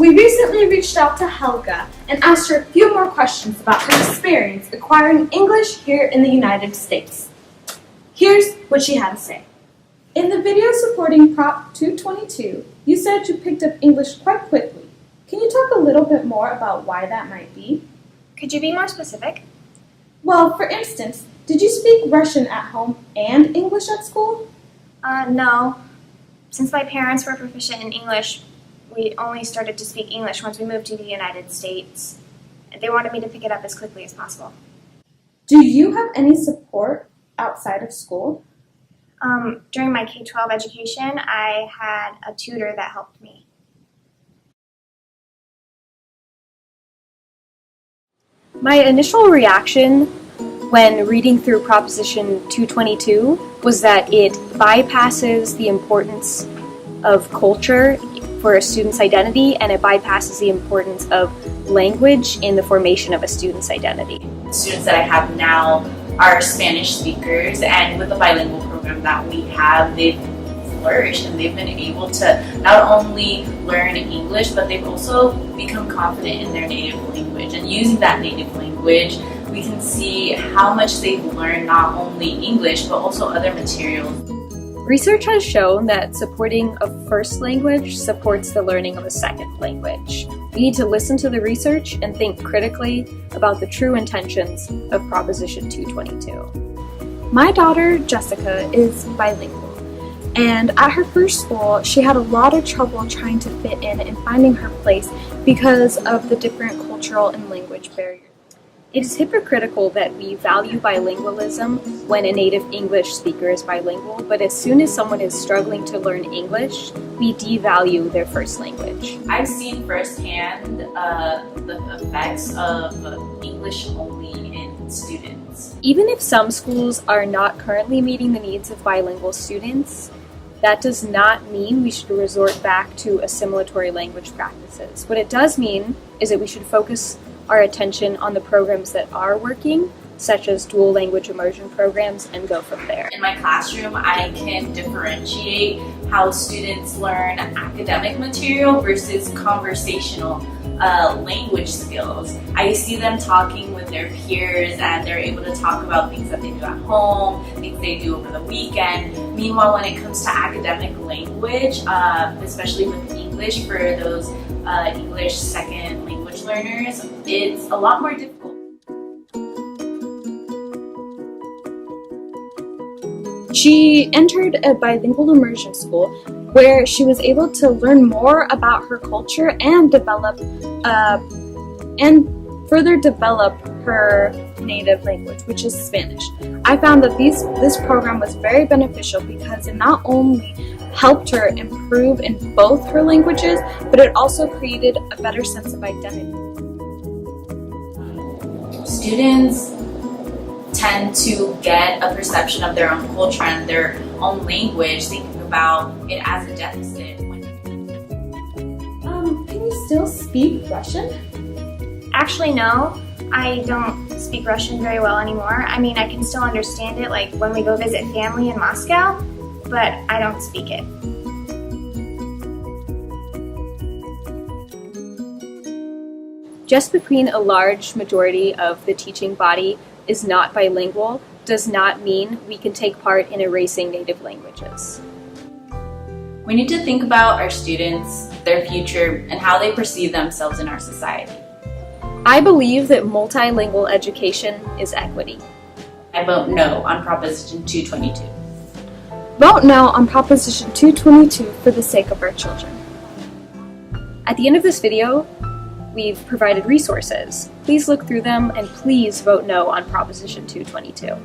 We recently reached out to Helga and asked her a few more questions about her experience acquiring English here in the United States. Here's what she had to say. In the video supporting Prop 222, you said you picked up English quite quickly. Can you talk a little bit more about why that might be? Could you be more specific? Well, for instance, did you speak Russian at home and English at school? No. Since my parents were proficient in English, we only started to speak English once we moved to the United States. They wanted me to pick it up as quickly as possible. Do you have any support outside of school? During my K-12 education, I had a tutor that helped me. My initial reaction when reading through Proposition 222 was that it bypasses the importance of culture for a student's identity, and it bypasses the importance of language in the formation of a student's identity. The students that I have now are Spanish speakers, and with the bilingual program that we have, they've flourished and they've been able to not only learn English, but they've also become confident in their native language. And using that native language, we can see how much they've learned not only English, but also other materials. Research has shown that supporting a first language supports the learning of a second language. We need to listen to the research and think critically about the true intentions of Proposition 222. My daughter, Jessica, is bilingual, and at her first school, she had a lot of trouble trying to fit in and finding her place because of the different cultural and language barriers. It is hypocritical that we value bilingualism when a native English speaker is bilingual, but as soon as someone is struggling to learn English, we devalue their first language. I've seen firsthand the effects of English only in students. Even if some schools are not currently meeting the needs of bilingual students, that does not mean we should resort back to assimilatory language practices. What it does mean is that we should focus our attention on the programs that are working, such as dual language immersion programs, and go from there. In my classroom, I can differentiate how students learn academic material versus conversational language skills. I see them talking with their peers, and they're able to talk about things that they do at home, things they do over the weekend. Meanwhile, when it comes to academic language, especially with English, for those English second language learners, it's a lot more difficult. She entered a bilingual immersion school where she was able to learn more about her culture and further develop her native language, which is Spanish. I found that this program was very beneficial because it not only helped her improve in both her languages, but it also created a better sense of identity. Students tend to get a perception of their own culture and their own language, thinking about it as a deficit. Can you still speak Russian? Actually, no. I don't speak Russian very well anymore. I mean, I can still understand it, like when we go visit family in Moscow, but I don't speak it. Just between a large majority of the teaching body is not bilingual does not mean we can take part in erasing native languages. We need to think about our students, their future, and how they perceive themselves in our society. I believe that multilingual education is equity. I vote no on Proposition 222. Vote no on Proposition 222 for the sake of our children. At the end of this video, we've provided resources. Please look through them and please vote no on Proposition 222.